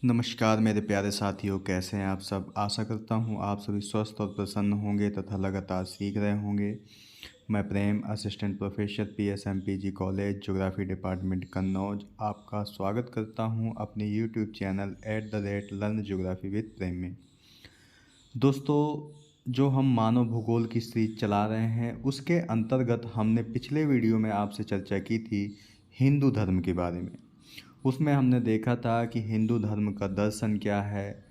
नमस्कार मेरे प्यारे साथियों, कैसे हैं आप सब। आशा करता हूं आप सभी स्वस्थ और प्रसन्न होंगे तथा लगातार सीख रहे होंगे। मैं Prem, assistant professor PSMPG college geography department Kannauj आपका स्वागत करता हूं अपने YouTube channel @learn geography with Prem में। दोस्तों, जो हम मानव भूगोल की सीरीज चला रहे हैं उसके अंतर्गत हमने पिछले वीडियो में आपसे चर्चा की थी हिंदू धर्म के बारे में। उसमें हमने देखा था कि हिंदू धर्म का दर्शन क्या है,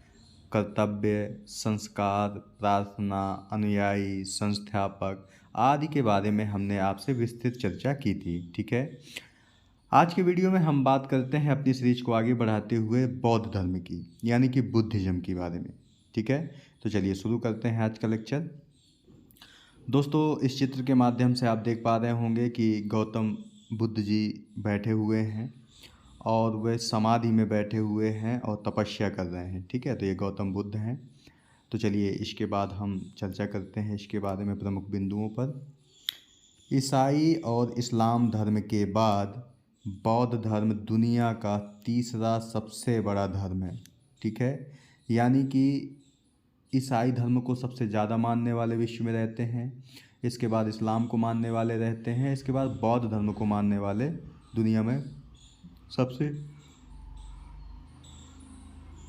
कर्तव्य, संस्कार, प्रार्थना, अनुयायी, संस्थापक आदि के बारे में हमने आपसे विस्तृत चर्चा की थी। ठीक है, आज के वीडियो में हम बात करते हैं अपनी सीरीज को आगे बढ़ाते हुए बौद्ध धर्म की, यानी कि बुद्धिज्म के बारे में। ठीक है, तो चलिए शुरू करते हैं आज का लेक्चर। दोस्तों, इस चित्र के माध्यम से आप देख पा रहे होंगे कि गौतम बुद्ध जी बैठे हुए हैं और वे समाधि में बैठे हुए हैं और तपस्या कर रहे हैं। ठीक है, तो ये गौतम बुद्ध हैं। तो चलिए इसके बाद हम चर्चा करते हैं इसके बारे में प्रमुख बिंदुओं पर। ईसाई और इस्लाम धर्म के बाद बौद्ध धर्म दुनिया का तीसरा सबसे बड़ा धर्म है। ठीक है, यानी कि ईसाई धर्म को सबसे ज़्यादा मानने वाले विश्व में रहते हैं, इसके बाद इस्लाम को मानने वाले रहते हैं, इसके बाद बौद्ध धर्म को मानने वाले दुनिया में सबसे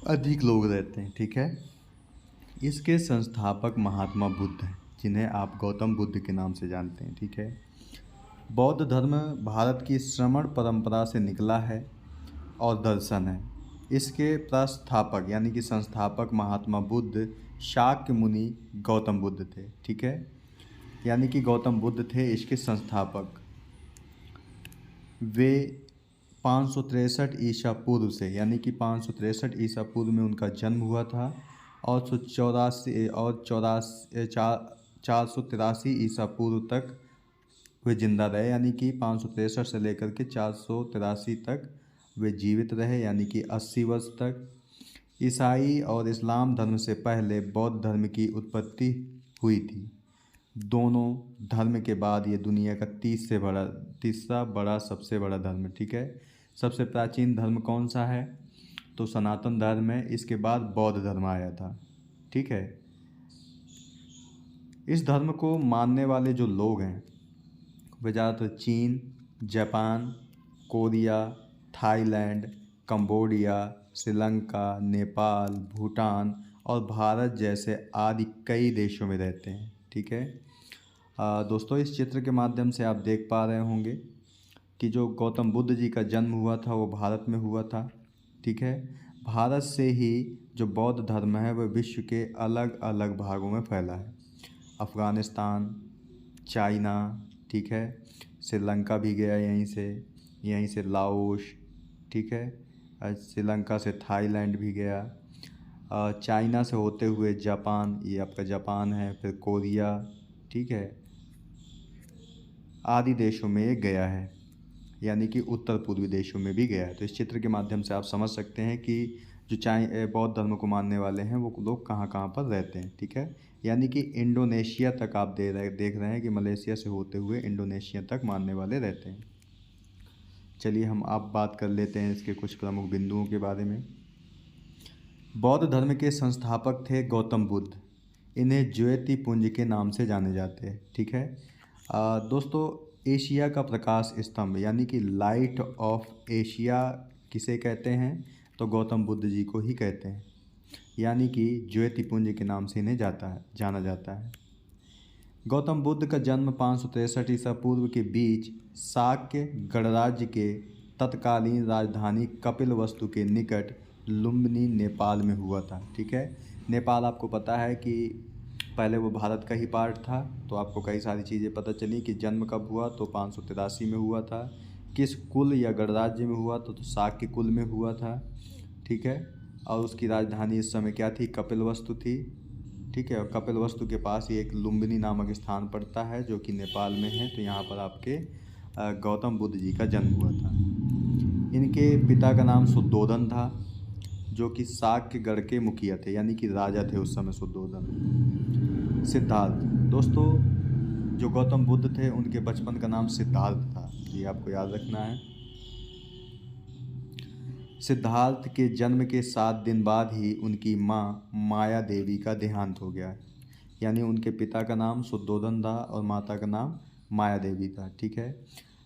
अधिक लोग रहते हैं। ठीक है, इसके संस्थापक महात्मा बुद्ध हैं, जिन्हें आप गौतम बुद्ध के नाम से जानते हैं। ठीक है, बौद्ध धर्म भारत की श्रमण परंपरा से निकला है और दर्शन है। इसके प्रस्थापक यानी कि संस्थापक महात्मा बुद्ध शाक्य मुनि गौतम बुद्ध थे। ठीक है, यानी कि गौतम बुद्ध थे इसके संस्थापक। वे 563 ईसा पूर्व से, यानी कि 563 ईसा पूर्व में उनका जन्म हुआ था और 483 ईसा पूर्व तक वे जिंदा रहे, यानी कि 563 से लेकर के 483 तक वे जीवित रहे, यानी कि 80 वर्ष तक। ईसाई और इस्लाम धर्म से पहले बौद्ध धर्म की उत्पत्ति हुई थी। दोनों धर्म के बाद ये दुनिया का तीसरा बड़ा सबसे बड़ा धर्म। ठीक है, सबसे प्राचीन धर्म कौन सा है, तो सनातन धर्म है। इसके बाद बौद्ध धर्म आया था। ठीक है, इस धर्म को मानने वाले जो लोग हैं वे ज़्यादातर चीन, Japan, Korea, Thailand, Cambodia, Sri Lanka, Nepal, Bhutan और भारत जैसे आदि कई देशों में रहते हैं। ठीक है, दोस्तों, इस चित्र के माध्यम से आप देख पा रहे होंगे कि जो गौतम बुद्ध जी का जन्म हुआ था वो भारत में हुआ था। ठीक है, भारत से ही जो बौद्ध धर्म है वह विश्व के अलग अलग भागों में फैला है। अफ़गानिस्तान, चाइना, ठीक है, श्रीलंका भी गया यहीं से लाओस, ठीक है, श्रीलंका से थाईलैंड भी गया, चाइना से होते हुए जापान, ये आपका जापान है, फिर कोरिया, ठीक है, आदि देशों में ये गया है, यानी कि उत्तर पूर्वी देशों में भी गया है। तो इस चित्र के माध्यम से आप समझ सकते हैं कि जो बौद्ध धर्म को मानने वाले हैं वो लोग कहाँ कहाँ पर रहते हैं। ठीक है, यानी कि इंडोनेशिया तक आप देख रहे हैं कि मलेशिया से होते हुए इंडोनेशिया तक मानने वाले रहते हैं। चलिए हम अब बात कर लेते हैं इसके कुछ प्रमुख बिंदुओं के बारे में। बौद्ध धर्म के संस्थापक थे गौतम बुद्ध। इन्हें ज्योतिपुंज के नाम से जाने जाते हैं। ठीक है, दोस्तों, एशिया का प्रकाश स्तंभ यानी कि लाइट ऑफ एशिया किसे कहते हैं, तो गौतम बुद्ध जी को ही कहते हैं, यानी कि ज्योतिपुंज के नाम से इन्हें जाना जाता है। गौतम बुद्ध का जन्म 563 ईसा पूर्व के बीच शाक्य गणराज्य के तत्कालीन राजधानी कपिलवस्तु के निकट लुम्बिनी, नेपाल में हुआ था। ठीक है, नेपाल आपको पता है कि पहले वो भारत का ही पार्ट था, तो आपको कई सारी चीज़ें पता चली कि जन्म कब हुआ, तो 583 में हुआ था। किस कुल या गणराज्य में हुआ, तो शाक्य कुल में हुआ था। ठीक है, और उसकी राजधानी इस समय क्या थी, कपिलवस्तु थी। ठीक है, और कपिलवस्तु के पास ही एक लुम्बिनी नामक स्थान पड़ता है जो कि नेपाल में है। तो यहाँ पर आपके गौतम बुद्ध जी का जन्म हुआ था। इनके पिता का नाम शुद्धोधन था, जो कि शाक्य गढ़ के मुखिया थे, यानी कि राजा थे उस समय शुद्धोधन। सिद्धार्थ, दोस्तों, जो गौतम बुद्ध थे उनके बचपन का नाम सिद्धार्थ था, ये आपको याद रखना है। सिद्धार्थ के जन्म के 7 दिन बाद ही उनकी माँ माया देवी का देहांत हो गया। यानी उनके पिता का नाम शुद्धोधन था और माता का नाम माया देवी था। ठीक है।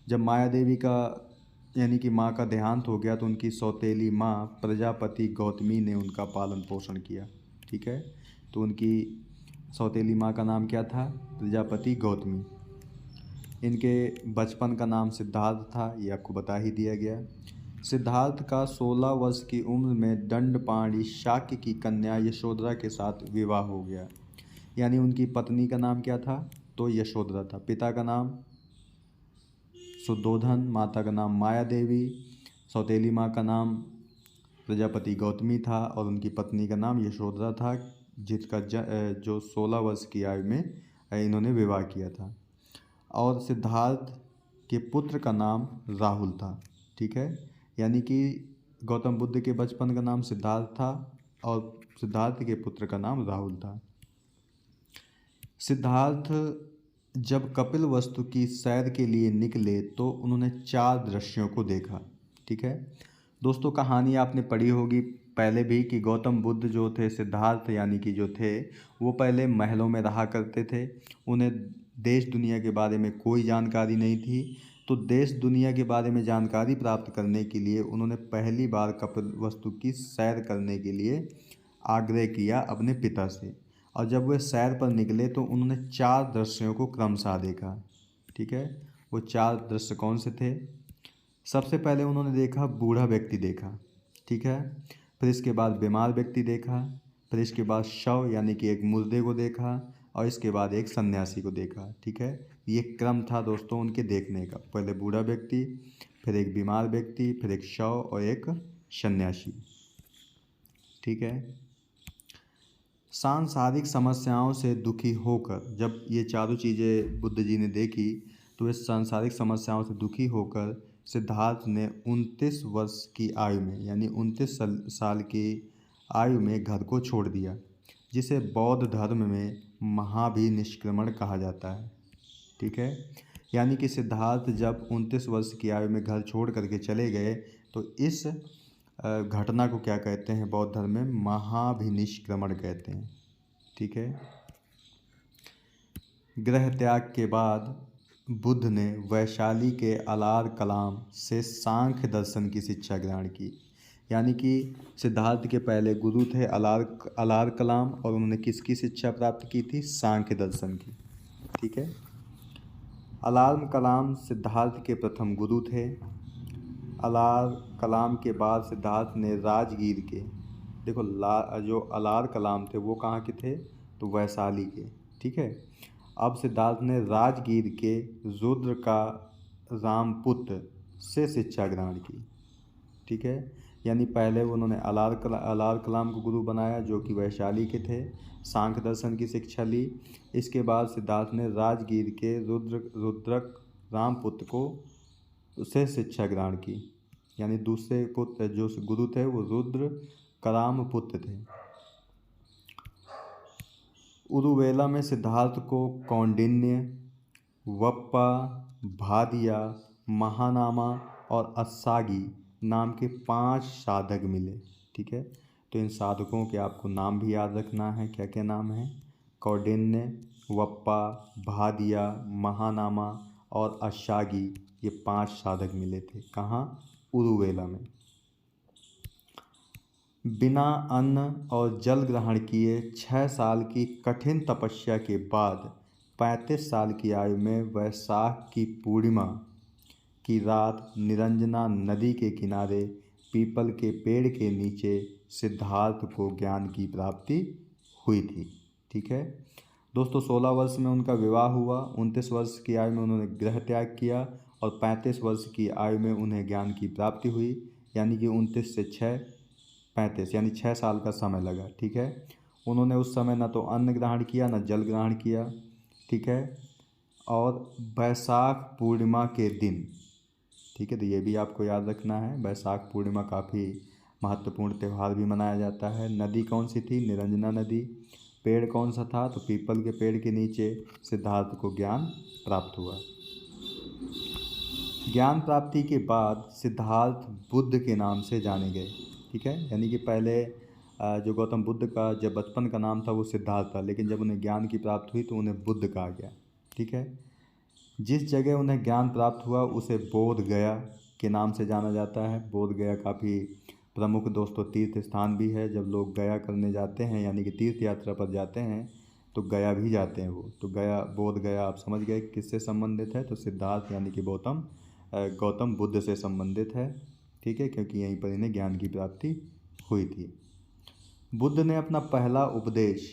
जब माया देवी का यानी कि माँ का देहांत हो गया तो उनकी सौतेली माँ प्रजापति गौतमी ने उनका पालन पोषण किया। ठीक है। तो उनकी सौतेली माँ का नाम क्या था? प्रजापति गौतमी। इनके बचपन का नाम सिद्धार्थ था, ये आपको बता ही दिया गया। सिद्धार्थ का 16 वर्ष की उम्र में दंडपाणी शाक्य की कन्या यशोधरा के साथ विवाह हो गया। यानी उनकी पत्नी का नाम क्या था? तो यशोधरा था। पिता का नाम शुद्धोधन, माता का नाम माया देवी, सौतेली माँ का नाम प्रजापति गौतमी था और उनकी पत्नी का नाम यशोधरा था, जिसका जो 16 वर्ष की आयु में इन्होंने विवाह किया था। और सिद्धार्थ के पुत्र का नाम राहुल था। ठीक है। यानी कि गौतम बुद्ध के बचपन का नाम सिद्धार्थ था और सिद्धार्थ के पुत्र का नाम राहुल था। सिद्धार्थ जब कपिल वस्तु की सैर के लिए निकले तो उन्होंने 4 दृश्यों को देखा। ठीक है। दोस्तों, कहानी आपने पढ़ी होगी पहले भी कि गौतम बुद्ध जो थे, सिद्धार्थ यानी कि जो थे, वो पहले महलों में रहा करते थे। उन्हें देश दुनिया के बारे में कोई जानकारी नहीं थी। तो देश दुनिया के बारे में जानकारी प्राप्त करने के लिए उन्होंने पहली बार कपिल वस्तु की सैर करने के लिए आग्रह किया अपने पिता से। और जब वे सैर पर निकले तो उन्होंने 4 दृश्यों को क्रमशः देखा। ठीक है। वो 4 दृश्य कौन से थे? सबसे पहले उन्होंने देखा बूढ़ा व्यक्ति देखा। ठीक है। फिर इसके बाद बीमार व्यक्ति देखा। फिर इसके बाद शव यानी कि एक मुर्दे को देखा और इसके बाद एक सन्यासी को देखा। ठीक है। ये क्रम था दोस्तों उनके देखने का। पहले बूढ़ा व्यक्ति, फिर एक बीमार व्यक्ति, फिर एक शव और एक सन्यासी। ठीक है। सांसारिक समस्याओं से दुखी होकर जब ये चारों चीज़ें बुद्ध जी ने देखी तो इस सांसारिक समस्याओं से दुखी होकर सिद्धार्थ ने 29 वर्ष की आयु में यानी 29 साल की आयु में घर को छोड़ दिया, जिसे बौद्ध धर्म में महाभिनिष्क्रमण कहा जाता है। ठीक है। यानी कि सिद्धार्थ जब 29 वर्ष की आयु में घर छोड़ करके चले गए तो इस घटना को क्या कहते हैं? बौद्ध धर्म में महाभिनिष्क्रमण कहते हैं। ठीक है। गृह त्याग के बाद बुद्ध ने वैशाली के अलार कलाम से सांख्य दर्शन की शिक्षा ग्रहण की। यानी कि सिद्धार्थ के पहले गुरु थे अलार कलाम और उन्होंने किसकी शिक्षा प्राप्त की थी? सांख्य दर्शन की। ठीक है। अलार कलाम सिद्धार्थ के प्रथम गुरु थे। अलार कलाम के बाद सिद्धार्थ ने राजगीर के, देखो जो अलार कलाम थे वो कहाँ के थे? तो वैशाली के। ठीक है। अब सिद्धार्थ ने राजगीर के रुद्र का रामपुत्र से शिक्षा ग्रहण की। ठीक है। यानी पहले उन्होंने अलार कलाम को गुरु बनाया जो कि वैशाली के थे, सांख्य दर्शन की शिक्षा ली। इसके बाद सिद्धार्थ ने राजगीर के रुद्रक रामपुत्र को से शिक्षा ग्रहण की। यानी दूसरे पुत्र जो गुरु थे वो रुद्र कराम पुत्र थे। उरुवेला में सिद्धार्थ को कौंडिन्य, वप्पा, भादिया, महानामा और अस्सागी नाम के 5 साधक मिले। ठीक है। तो इन साधकों के आपको नाम भी याद रखना है। क्या क्या नाम है? कौंडिन्य, वप्पा, भादिया, महानामा और अस्सागी, ये 5 साधक मिले थे। कहाँ? उरुवेला में। बिना अन्न और जल ग्रहण किए 6 साल की कठिन तपस्या के बाद 35 साल की आयु में वैशाख की पूर्णिमा की रात निरंजना नदी के किनारे पीपल के पेड़ के नीचे सिद्धार्थ को ज्ञान की प्राप्ति हुई थी। ठीक है। दोस्तों, 16 वर्ष में उनका विवाह हुआ, 29 वर्ष की आयु में उन्होंने गृह त्याग किया और 35 वर्ष की आयु में उन्हें ज्ञान की प्राप्ति हुई। यानी कि 29 से 35 यानी 6 साल का समय लगा। ठीक है। उन्होंने उस समय न तो अन्न ग्रहण किया न जल ग्रहण किया। ठीक है। और वैशाख पूर्णिमा के दिन, ठीक है, तो ये भी आपको याद रखना है, वैशाख पूर्णिमा काफ़ी महत्वपूर्ण त्यौहार भी मनाया जाता है। नदी कौन सी थी? निरंजना नदी। पेड़ कौन सा था? तो पीपल के पेड़ के नीचे सिद्धार्थ को ज्ञान प्राप्त हुआ। ज्ञान प्राप्ति के बाद सिद्धार्थ बुद्ध के नाम से जाने गए। ठीक है, यानी कि पहले जो गौतम बुद्ध का जब बचपन का नाम था वो सिद्धार्थ था, लेकिन जब उन्हें ज्ञान की प्राप्ति हुई तो उन्हें बुद्ध कहा गया। ठीक है, जिस जगह उन्हें ज्ञान प्राप्त हुआ उसे बोध गया के नाम से जाना जाता है। बोध गया काफ़ी प्रमुख दोस्तों तीर्थ स्थान भी है। जब लोग गया करने जाते हैं यानी कि तीर्थ यात्रा पर जाते हैं तो गया भी जाते हैं वो। तो गया, बोध गया आप समझ गए किससे संबंधित है, तो सिद्धार्थ यानी कि गौतम बुद्ध से संबंधित है। ठीक है, क्योंकि यहीं पर इन्हें ज्ञान की प्राप्ति हुई थी। बुद्ध ने अपना पहला उपदेश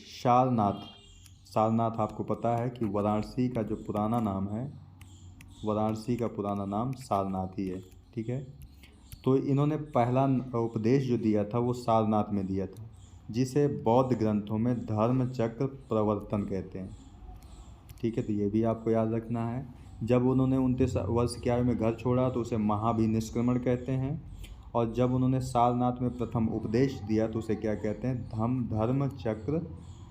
सारनाथ आपको पता है कि वाराणसी का जो पुराना नाम है, वाराणसी का पुराना नाम सारनाथ ही है। ठीक है, तो इन्होंने पहला उपदेश जो दिया था वो सारनाथ में दिया था, जिसे बौद्ध ग्रंथों में धर्म चक्र प्रवर्तन कहते हैं। ठीक है, तो ये भी आपको याद रखना है। जब उन्होंने 29 वर्ष की आयु में घर छोड़ा तो उसे महाभिनिष्क्रमण कहते हैं, और जब उन्होंने सारनाथ में प्रथम उपदेश दिया तो उसे क्या कहते हैं, धर्म चक्र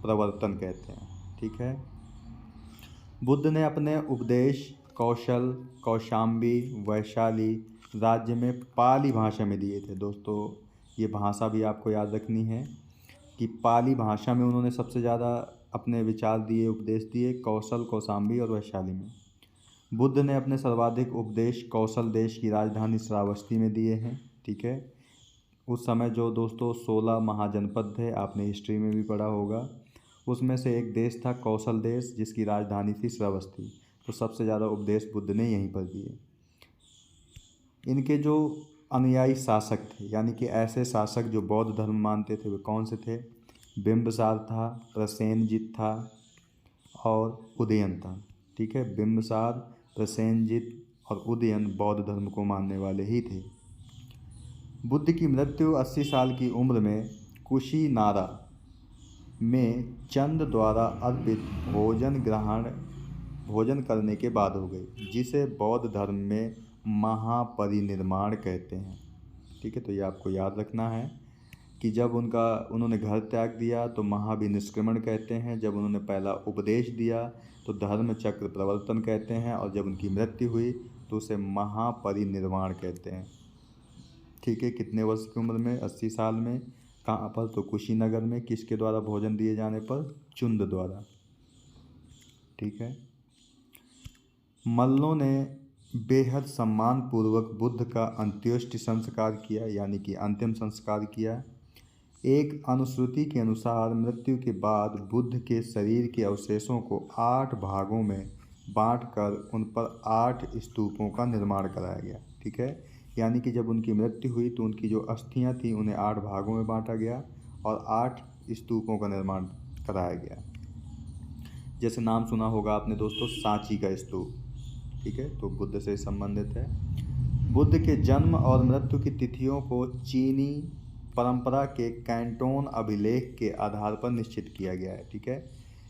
प्रवर्तन कहते हैं। ठीक है, बुद्ध ने अपने उपदेश कौशल, कौशाम्बी, वैशाली राज्य में पाली भाषा में दिए थे। दोस्तों ये भाषा भी आपको याद रखनी है कि पाली भाषा में उन्होंने सबसे ज़्यादा अपने विचार दिए, उपदेश दिए, कौशल, कौशाम्बी और वैशाली में। बुद्ध ने अपने सर्वाधिक उपदेश कौशल देश की राजधानी श्रावस्ती में दिए हैं। ठीक है, उस समय जो दोस्तों 16 महाजनपद थे, आपने हिस्ट्री में भी पढ़ा होगा, उसमें से एक देश था कौशल देश जिसकी राजधानी थी श्रावस्ती। तो सबसे ज़्यादा उपदेश बुद्ध ने यहीं पर दिए। इनके जो अनुयायी शासक थे यानी कि ऐसे शासक जो बौद्ध धर्म मानते थे वे कौन से थे, बिंबसार था, प्रसेनजित था और उदयन था। ठीक है, बिंबसार, प्रसेनजित और उदयन बौद्ध धर्म को मानने वाले ही थे। बुद्ध की मृत्यु 80 साल की उम्र में कुशीनारा में चंद द्वारा अर्पित भोजन करने के बाद हो गई, जिसे बौद्ध धर्म में महापरिनिर्वाण कहते हैं। ठीक है, तो ये आपको याद रखना है कि जब उन्होंने घर त्याग दिया तो महाभिनिष्क्रमण कहते हैं, जब उन्होंने पहला उपदेश दिया तो धर्म चक्र प्रवर्तन कहते हैं, और जब उनकी मृत्यु हुई तो उसे महापरिनिर्वाण कहते हैं। ठीक है, कितने वर्ष की उम्र में, 80 साल में। कहाँ पर, तो कुशीनगर में। किसके द्वारा भोजन दिए जाने पर, चुंद द्वारा। ठीक है, मल्लों ने बेहद सम्मानपूर्वक बुद्ध का अंत्येष्टि संस्कार किया यानी कि अंतिम संस्कार किया। एक अनुश्रुति के अनुसार मृत्यु के बाद बुद्ध के शरीर के अवशेषों को 8 भागों में बांटकर उन पर 8 स्तूपों का निर्माण कराया गया। ठीक है, यानी कि जब उनकी मृत्यु हुई तो उनकी जो अस्थियां थीं उन्हें 8 भागों में बांटा गया और 8 स्तूपों का निर्माण कराया गया। जैसे नाम सुना होगा आपने दोस्तों, सांची का स्तूप। ठीक है, तो बुद्ध से संबंधित है। बुद्ध के जन्म और मृत्यु की तिथियों को चीनी परंपरा के कैंटोन अभिलेख के आधार पर निश्चित किया गया है। ठीक है,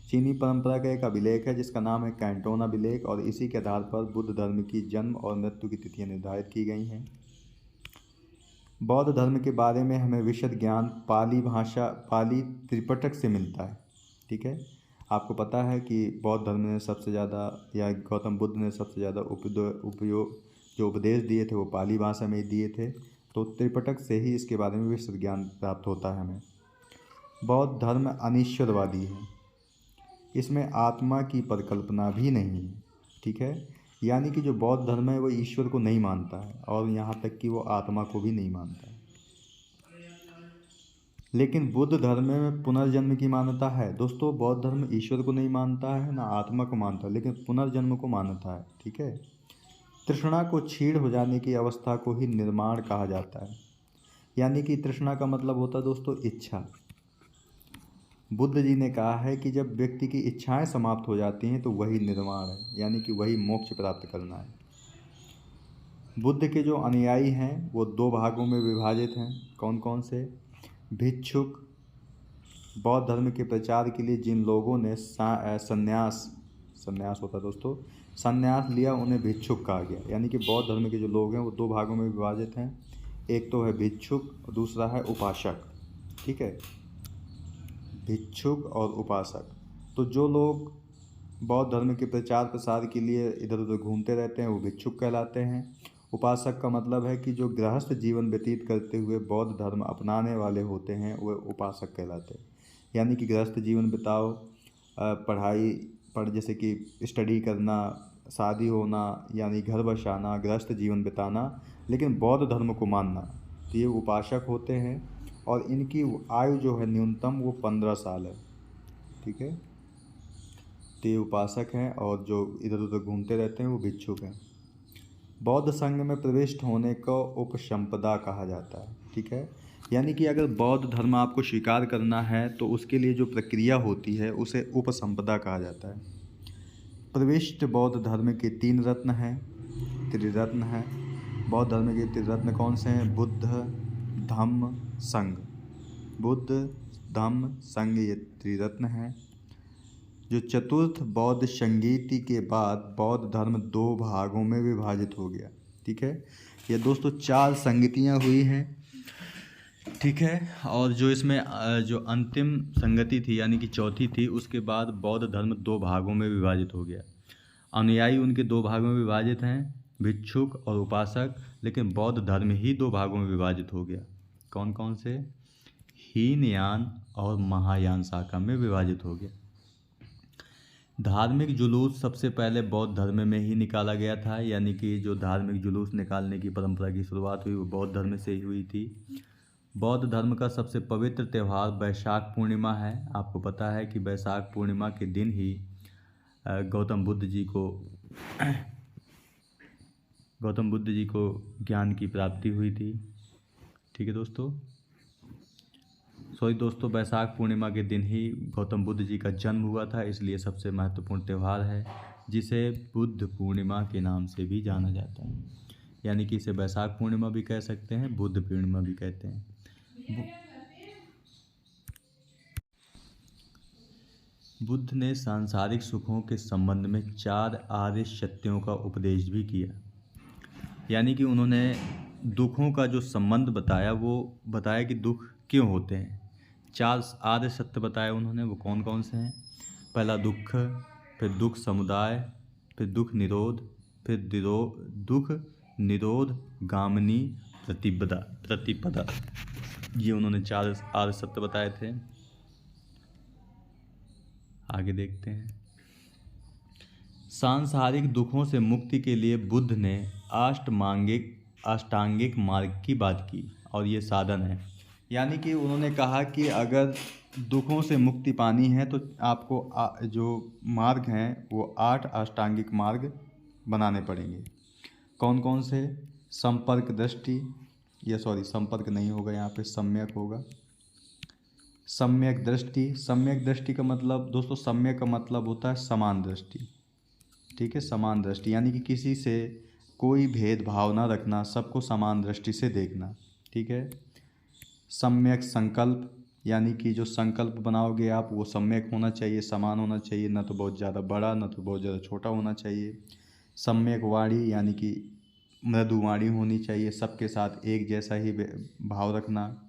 चीनी परंपरा का एक अभिलेख है जिसका नाम है कैंटोन अभिलेख, और इसी के आधार पर बुद्ध धर्म की जन्म और मृत्यु की तिथियां निर्धारित की गई हैं। बौद्ध धर्म के बारे में हमें विशद ज्ञान पाली त्रिपिटक से मिलता है। ठीक है, आपको पता है कि बौद्ध धर्म ने सबसे ज़्यादा या गौतम बुद्ध ने सबसे ज़्यादा उपयोग जो उपदेश दिए थे वो पाली भाषा में ही दिए थे, तो त्रिपिटक से ही इसके बारे में विशद ज्ञान प्राप्त होता है हमें। बौद्ध धर्म अनिश्वरवादी है, इसमें आत्मा की परिकल्पना भी नहीं है। ठीक है, यानी कि जो बौद्ध धर्म है वो ईश्वर को नहीं मानता है और यहाँ तक कि वो आत्मा को भी नहीं मानता है। लेकिन बुद्ध धर्म में पुनर्जन्म की मान्यता है। दोस्तों बौद्ध धर्म ईश्वर को नहीं मानता है, ना आत्मा को मानता है, लेकिन पुनर्जन्म को मानता है। ठीक है, तृष्णा को क्षीण हो जाने की अवस्था को ही निर्माण कहा जाता है, यानी कि तृष्णा का मतलब होता है दोस्तों इच्छा। बुद्ध जी ने कहा है कि जब व्यक्ति की इच्छाएं समाप्त हो जाती हैं तो वही निर्वाण है, यानी कि वही मोक्ष प्राप्त करना है। बुद्ध के जो अनुयायी हैं वो 2 भागों में विभाजित हैं। कौन कौन से, भिक्षुक, बौद्ध धर्म के प्रचार के लिए जिन लोगों ने संन्यास होता है दोस्तों, संन्यास लिया उन्हें भिक्षुक कहा गया। यानी कि बौद्ध धर्म के जो लोग हैं वो 2 भागों में विभाजित हैं, एक तो है भिक्षुक और दूसरा है उपासक। ठीक है, भिक्षुक और उपासक। तो जो लोग बौद्ध धर्म के प्रचार प्रसार के लिए इधर उधर घूमते रहते हैं, वो भिक्षुक कहलाते हैं। उपासक का मतलब है कि जो गृहस्थ जीवन व्यतीत करते हुए बौद्ध धर्म अपनाने वाले होते हैं, वो उपासक कहलाते हैं। यानी कि गृहस्थ जीवन बिताओ, पढ़ाई पढ़ जैसे कि स्टडी करना, शादी होना, यानी घर बसाना, गृहस्थ जीवन बिताना, लेकिन बौद्ध धर्म को मानना, तो ये उपासक होते हैं। और इनकी आयु जो है न्यूनतम वो 15 साल है। ठीक है, तो ये उपासक हैं और जो इधर उधर घूमते रहते हैं वो भिक्षुक हैं। बौद्ध संघ में प्रविष्ट होने को उपसंपदा कहा जाता है। ठीक है, यानी कि अगर बौद्ध धर्म आपको स्वीकार करना है तो उसके लिए जो प्रक्रिया होती है उसे उपसंपदा कहा जाता है। प्रविष्ट बौद्ध धर्म के 3 रत्न हैं, त्रिरत्न हैं। बौद्ध धर्म के त्रिरत्न कौन से हैं? बुद्ध, धम्म, संघ। बुद्ध, धम्म, संघ, ये त्रिरत्न हैं। जो चतुर्थ बौद्ध संगीति के बाद बौद्ध धर्म 2 भागों में विभाजित हो गया। ठीक है, ये दोस्तों 4 संगतियाँ हुई हैं। ठीक है, और जो इसमें जो अंतिम संगति थी यानी कि चौथी थी, उसके बाद बौद्ध धर्म 2 भागों में विभाजित हो गया। अनुयायी उनके 2 भागों में विभाजित हैं, भिक्षुक और उपासक। लेकिन बौद्ध धर्म ही 2 भागों में विभाजित हो गया। कौन कौन से? हीनयान और महायान शाखा में विभाजित हो गया। धार्मिक जुलूस सबसे पहले बौद्ध धर्म में ही निकाला गया था, यानी कि जो धार्मिक जुलूस निकालने की परंपरा की शुरुआत हुई वो बौद्ध धर्म से ही हुई थी। बौद्ध धर्म का सबसे पवित्र त्यौहार बैसाख पूर्णिमा है। आपको पता है कि बैसाख पूर्णिमा के दिन ही गौतम बुद्ध जी को ज्ञान की प्राप्ति हुई थी। ठीक है दोस्तों, दोस्तों बैसाख पूर्णिमा के दिन ही गौतम बुद्ध जी का जन्म हुआ था, इसलिए सबसे महत्वपूर्ण त्यौहार है, जिसे बुद्ध पूर्णिमा के नाम से भी जाना जाता है। यानी कि इसे बैसाख पूर्णिमा भी कह सकते हैं, बुद्ध पूर्णिमा भी कहते हैं। बुद्ध ने सांसारिक सुखों के संबंध में 4 आर्य सत्यों का उपदेश भी किया। यानी कि उन्होंने दुखों का जो संबंध बताया, वो बताया कि दुख क्यों होते हैं। 4 आर्य सत्य बताए उन्होंने, वो कौन कौन से हैं? पहला दुख, फिर दुख समुदाय, फिर दुख निरोध, फिर दुख निरोध गामिनी प्रतिपदा। ये उन्होंने 4 आर्य सत्य बताए थे। आगे देखते हैं। सांसारिक दुखों से मुक्ति के लिए बुद्ध ने अष्टांगिक मार्ग की बात की, और ये साधन है। यानी कि उन्होंने कहा कि अगर दुखों से मुक्ति पानी है तो आपको जो मार्ग हैं वो 8 अष्टांगिक मार्ग बनाने पड़ेंगे। कौन कौन से? संपर्क दृष्टि, संपर्क नहीं होगा यहाँ पे, सम्यक होगा। सम्यक दृष्टि का मतलब दोस्तों, सम्यक का मतलब होता है समान दृष्टि। ठीक है, समान दृष्टि यानी कि किसी से कोई भेदभाव ना रखना, सबको समान दृष्टि से देखना। ठीक है। सम्यक संकल्प, यानी कि जो संकल्प बनाओगे आप वो सम्यक होना चाहिए, समान होना चाहिए, ना तो बहुत ज़्यादा बड़ा ना तो बहुत ज़्यादा छोटा होना चाहिए। सम्यक वाणी, यानी कि मृदु वाणी होनी चाहिए, सबके साथ एक जैसा ही भाव रखना।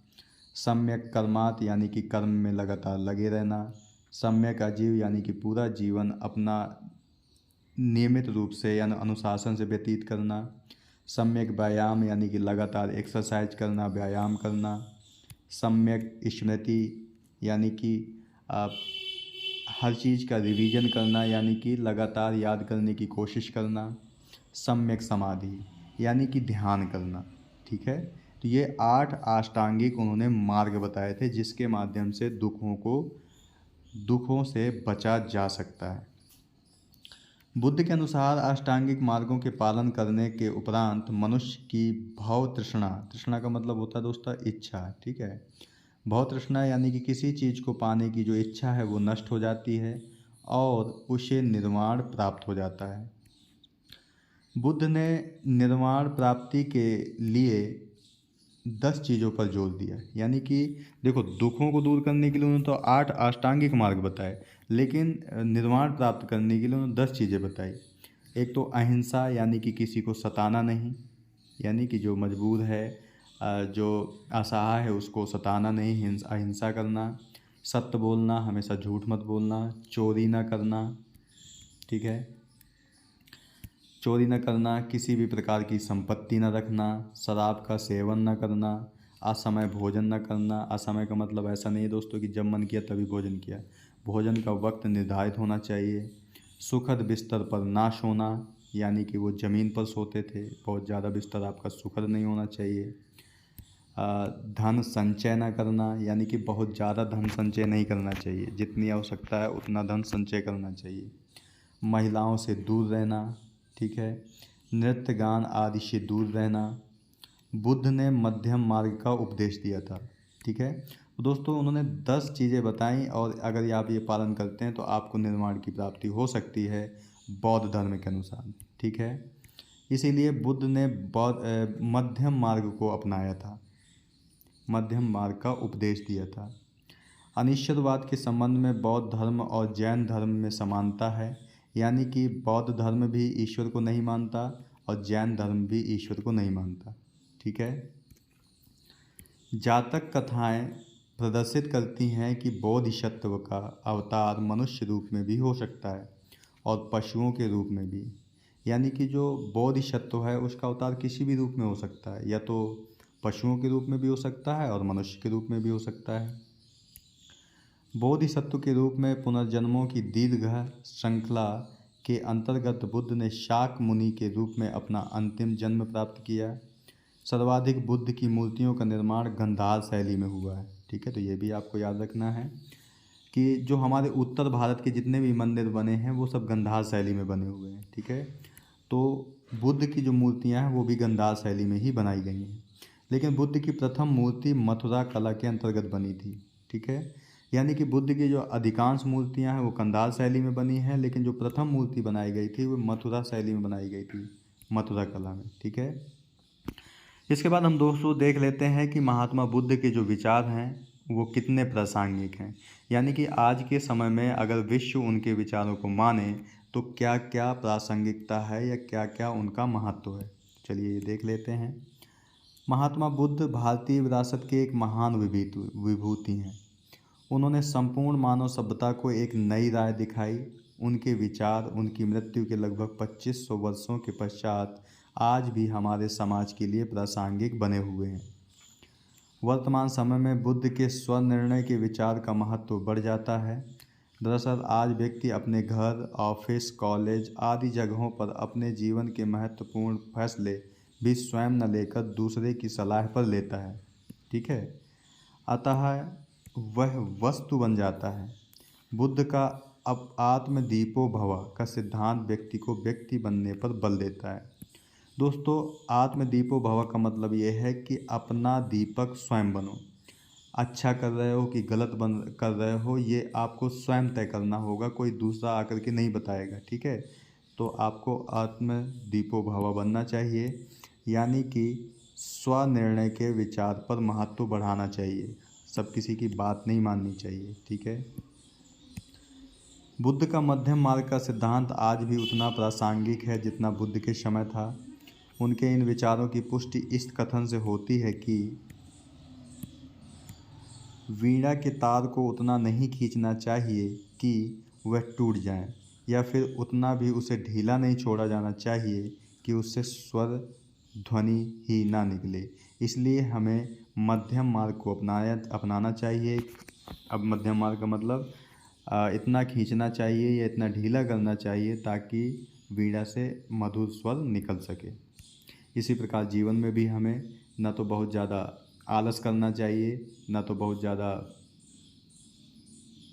सम्यक कर्मात, यानी कि कर्म में लगातार लगे रहना। सम्यक आजीव, यानी कि पूरा जीवन अपना नियमित रूप से यानी अनुशासन से व्यतीत करना। सम्यक व्यायाम, यानी कि लगातार एक्सरसाइज करना, व्यायाम करना। सम्यक स्मृति, यानी कि आप हर चीज़ का रिवीजन करना, यानी कि लगातार याद करने की कोशिश करना। सम्यक समाधि, यानी कि ध्यान करना। ठीक है, तो ये 8 अष्टांगिक उन्होंने मार्ग बताए थे जिसके माध्यम से दुखों से बचा जा सकता है। बुद्ध के अनुसार अष्टांगिक मार्गों के पालन करने के उपरांत मनुष्य की भव तृष्णा का मतलब होता है दोस्तों इच्छा। ठीक है, भव तृष्णा यानी कि किसी चीज़ को पाने की जो इच्छा है वो नष्ट हो जाती है और उसे निर्वाण प्राप्त हो जाता है। बुद्ध ने निर्वाण प्राप्ति के लिए 10 चीज़ों पर जोर दिया। यानी कि देखो, दुखों को दूर करने के लिए उन्होंने तो 8 अष्टांगिक मार्ग बताए, लेकिन निर्वाण प्राप्त करने के लिए उन्होंने 10 चीज़ें बताई। एक तो अहिंसा, यानी कि किसी को सताना नहीं, यानी कि जो मजबूर है, जो असहाय है उसको सताना नहीं, अहिंसा करना। सत्य बोलना, हमेशा झूठ मत बोलना। चोरी ना करना। ठीक है। चोरी न करना, किसी भी प्रकार की संपत्ति न रखना, शराब का सेवन न करना, असमय भोजन न करना। असमय का मतलब ऐसा नहीं है दोस्तों कि जब मन किया तभी भोजन किया। भोजन का वक्त निर्धारित होना चाहिए। सुखद बिस्तर पर ना सोना, यानी कि वो ज़मीन पर सोते थे। बहुत ज़्यादा बिस्तर आपका सुखद नहीं होना चाहिए। धन संचय न करना, यानी कि बहुत ज़्यादा धन संचय नहीं करना चाहिए। जितनी आवश्यकता है उतना धन संचय करना चाहिए। महिलाओं से दूर रहना, ठीक है। नृत्य गान आदि से दूर रहना। बुद्ध ने मध्यम मार्ग का उपदेश दिया था, ठीक है। तो दोस्तों उन्होंने 10 चीज़ें बताई और अगर ये आप ये पालन करते हैं तो आपको निर्वाण की प्राप्ति हो सकती है बौद्ध धर्म के अनुसार, ठीक है। इसीलिए बुद्ध ने मध्यम मार्ग को अपनाया था, मध्यम मार्ग का उपदेश दिया था। अनिश्चयवाद के संबंध में बौद्ध धर्म और जैन धर्म में समानता है, यानी कि बौद्ध धर्म भी ईश्वर को नहीं मानता और जैन धर्म भी ईश्वर को नहीं मानता, ठीक है। जातक कथाएं प्रदर्शित करती हैं कि बोधिसत्व का अवतार मनुष्य रूप में भी हो सकता है और पशुओं के रूप में भी, यानी कि जो बोधिसत्व है उसका अवतार किसी भी रूप में हो सकता है, या तो पशुओं के रूप में भी हो सकता है और मनुष्य के रूप में भी हो सकता है। बोधिसत्व के रूप में पुनर्जन्मों की दीर्घ श्रृंखला के अंतर्गत बुद्ध ने शाक मुनि के रूप में अपना अंतिम जन्म प्राप्त किया। सर्वाधिक बुद्ध की मूर्तियों का निर्माण गंधार शैली में हुआ है, ठीक है। तो ये भी आपको याद रखना है कि जो हमारे उत्तर भारत के जितने भी मंदिर बने हैं वो सब गंधार शैली में बने हुए हैं, ठीक है। तो बुद्ध की जो मूर्तियां हैं वो भी गंधार शैली में ही बनाई गई हैं। लेकिन बुद्ध की प्रथम मूर्ति मथुरा कला के अंतर्गत बनी थी, ठीक है। यानी कि बुद्ध की जो अधिकांश मूर्तियां हैं वो गंधार शैली में बनी हैं, लेकिन जो प्रथम मूर्ति बनाई गई थी वो मथुरा शैली में बनाई गई थी, मथुरा कला में, ठीक है। इसके बाद हम दोस्तों देख लेते हैं कि महात्मा बुद्ध के जो विचार हैं वो कितने प्रासंगिक हैं, यानी कि आज के समय में अगर विश्व उनके विचारों को माने तो क्या क्या प्रासंगिकता है या क्या क्या उनका महत्व है। चलिए ये देख लेते हैं। महात्मा बुद्ध भारतीय विरासत के एक महान विभूति हैं। उन्होंने संपूर्ण मानव सभ्यता को एक नई राह दिखाई। उनके विचार उनकी मृत्यु के लगभग 2500 वर्षों के पश्चात आज भी हमारे समाज के लिए प्रासंगिक बने हुए हैं। वर्तमान समय में बुद्ध के स्वनिर्णय के विचार का महत्व बढ़ जाता है। दरअसल आज व्यक्ति अपने घर, ऑफिस, कॉलेज आदि जगहों पर अपने जीवन के महत्वपूर्ण फैसले भी स्वयं न लेकर दूसरे की सलाह पर लेता है, ठीक है। अतः वह वस्तु बन जाता है। बुद्ध का अब आत्मदीपो भव का सिद्धांत व्यक्ति को व्यक्ति बनने पर बल देता है। दोस्तों आत्मदीपो भव का मतलब यह है कि अपना दीपक स्वयं बनो। अच्छा कर रहे हो कि गलत कर रहे हो ये आपको स्वयं तय करना होगा, कोई दूसरा आकर के नहीं बताएगा, ठीक है। तो आपको आत्मदीपो भव बनना चाहिए, यानी कि स्वनिर्णय के विचार पर महत्व बढ़ाना चाहिए, सब किसी की बात नहीं माननी चाहिए, ठीक है। बुद्ध का मध्यम मार्ग का सिद्धांत आज भी उतना प्रासंगिक है जितना बुद्ध के समय था। उनके इन विचारों की पुष्टि इस कथन से होती है कि वीणा के तार को उतना नहीं खींचना चाहिए कि वह टूट जाए, या फिर उतना भी उसे ढीला नहीं छोड़ा जाना चाहिए कि उससे स्वर ध्वनि ही ना निकले। इसलिए हमें मध्यम मार्ग को अपनाना चाहिए। अब मध्यम मार्ग का मतलब इतना खींचना चाहिए या इतना ढीला करना चाहिए ताकि वीणा से मधुर स्वर निकल सके। इसी प्रकार जीवन में भी हमें न तो बहुत ज़्यादा आलस करना चाहिए, न तो बहुत ज़्यादा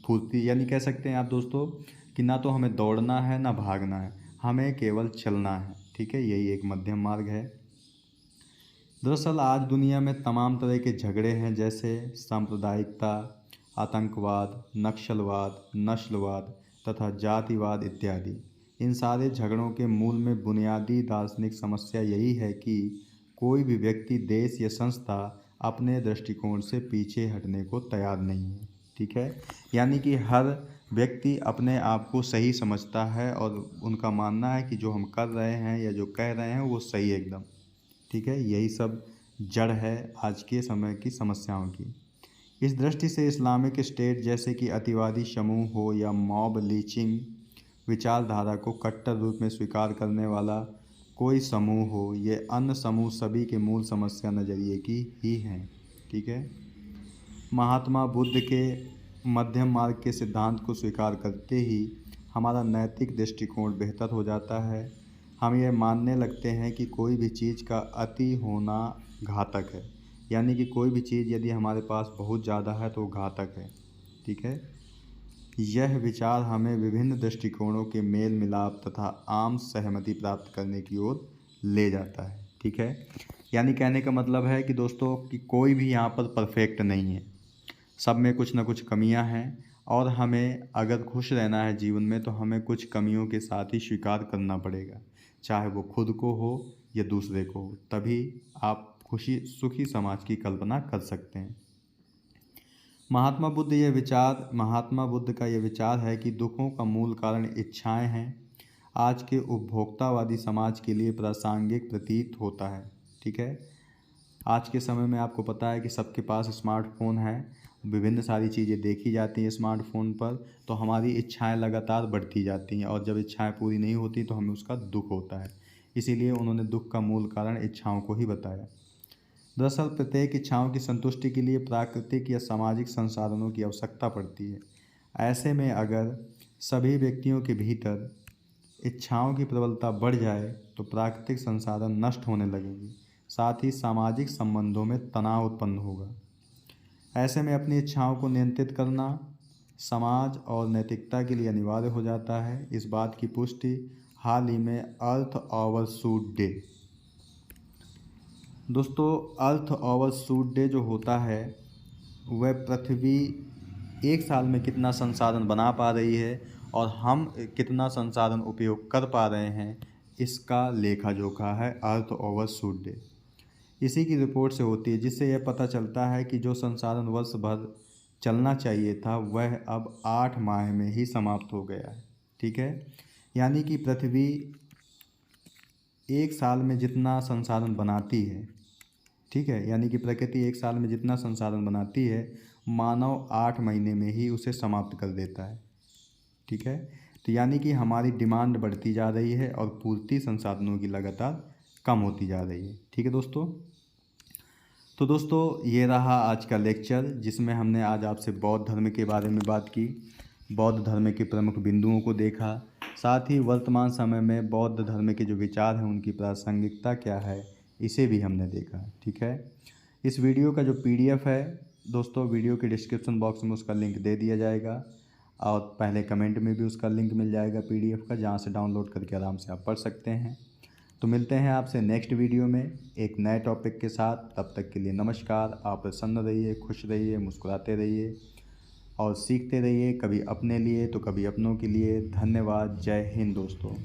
फुर्ती, यानी कह सकते हैं आप दोस्तों कि ना तो हमें दौड़ना है ना भागना है, हमें केवल चलना है, ठीक है। यही एक मध्यम मार्ग है। दरअसल आज दुनिया में तमाम तरह के झगड़े हैं, जैसे सांप्रदायिकता, आतंकवाद, नक्सलवाद, नस्लवाद तथा जातिवाद इत्यादि। इन सारे झगड़ों के मूल में बुनियादी दार्शनिक समस्या यही है कि कोई भी व्यक्ति, देश या संस्था अपने दृष्टिकोण से पीछे हटने को तैयार नहीं है, ठीक है। यानी कि हर व्यक्ति अपने आप को सही समझता है और उनका मानना है कि जो हम कर रहे हैं या जो कह रहे हैं वो सही है एकदम, ठीक है। यही सब जड़ है आज के समय की समस्याओं की। इस दृष्टि से इस्लामिक स्टेट जैसे कि अतिवादी समूह हो या मॉब लिंचिंग विचारधारा को कट्टर रूप में स्वीकार करने वाला कोई समूह हो, ये अन्य समूह सभी के मूल समस्या नज़रिए की ही हैं। ठीक है। महात्मा बुद्ध के मध्यम मार्ग के सिद्धांत को स्वीकार करते ही हमारा नैतिक दृष्टिकोण बेहतर हो जाता है। हम ये मानने लगते हैं कि कोई भी चीज़ का अति होना घातक है, यानी कि कोई भी चीज़ यदि हमारे पास बहुत ज़्यादा है तो वो घातक है। ठीक है। यह विचार हमें विभिन्न दृष्टिकोणों के मेल मिलाप तथा आम सहमति प्राप्त करने की ओर ले जाता है। ठीक है। यानी कहने का मतलब है कि दोस्तों कि कोई भी यहाँ पर परफेक्ट नहीं है, सब में कुछ ना कुछ कमियां हैं और हमें अगर खुश रहना है जीवन में तो हमें कुछ कमियों के साथ ही स्वीकार करना पड़ेगा, चाहे वो खुद को हो या दूसरे को हो, तभी आप खुशी सुखी समाज की कल्पना कर सकते हैं। महात्मा बुद्ध का यह विचार है कि दुखों का मूल कारण इच्छाएं हैं। आज के उपभोक्तावादी समाज के लिए प्रासंगिक प्रतीत होता है। ठीक है। आज के समय में आपको पता है कि सबके पास स्मार्टफोन है, विभिन्न सारी चीज़ें देखी जाती हैं स्मार्टफोन पर, तो हमारी इच्छाएं लगातार बढ़ती जाती हैं और जब इच्छाएं पूरी नहीं होती तो हमें उसका दुख होता है। इसीलिए उन्होंने दुख का मूल कारण इच्छाओं को ही बताया। दरअसल प्रत्येक इच्छाओं की संतुष्टि के लिए प्राकृतिक या सामाजिक संसाधनों की आवश्यकता पड़ती है। ऐसे में अगर सभी व्यक्तियों के भीतर इच्छाओं की प्रबलता बढ़ जाए तो प्राकृतिक संसाधन नष्ट होने लगेंगे, साथ ही सामाजिक संबंधों में तनाव उत्पन्न होगा। ऐसे में अपनी इच्छाओं को नियंत्रित करना समाज और नैतिकता के लिए अनिवार्य हो जाता है। इस बात की पुष्टि हाल ही में अर्थ ओवरशूट डे, दोस्तों अर्थ ओवरशूट डे जो होता है वह पृथ्वी एक साल में कितना संसाधन बना पा रही है और हम कितना संसाधन उपयोग कर पा रहे हैं, इसका लेखा जोखा है अर्थ ओवरशूट डे। इसी की रिपोर्ट से होती है, जिससे यह पता चलता है कि जो संसाधन वर्ष भर चलना चाहिए था वह अब 8 माह में ही समाप्त हो गया है। ठीक है। यानी कि पृथ्वी एक साल में जितना संसाधन बनाती है, ठीक है, यानी कि प्रकृति एक साल में जितना संसाधन बनाती है मानव 8 महीने में ही उसे समाप्त कर देता है। ठीक है। तो यानी कि हमारी डिमांड बढ़ती जा रही है और पूर्ति संसाधनों की लगातार कम होती जा रही है। ठीक है दोस्तों। तो दोस्तों ये रहा आज का लेक्चर, जिसमें हमने आज आपसे बौद्ध धर्म के बारे में बात की, बौद्ध धर्म के प्रमुख बिंदुओं को देखा, साथ ही वर्तमान समय में बौद्ध धर्म के जो विचार हैं उनकी प्रासंगिकता क्या है इसे भी हमने देखा। ठीक है। इस वीडियो का जो PDF है दोस्तों, वीडियो के डिस्क्रिप्शन बॉक्स में उसका लिंक दे दिया जाएगा और पहले कमेंट में भी उसका लिंक मिल जाएगा PDF का, जहाँ से डाउनलोड करके आराम से आप पढ़ सकते हैं। तो मिलते हैं आपसे नेक्स्ट वीडियो में एक नए टॉपिक के साथ। तब तक के लिए नमस्कार। आप प्रसन्न रहिए, खुश रहिए, मुस्कुराते रहिए और सीखते रहिए, कभी अपने लिए तो कभी अपनों के लिए। धन्यवाद। जय हिंद दोस्तों।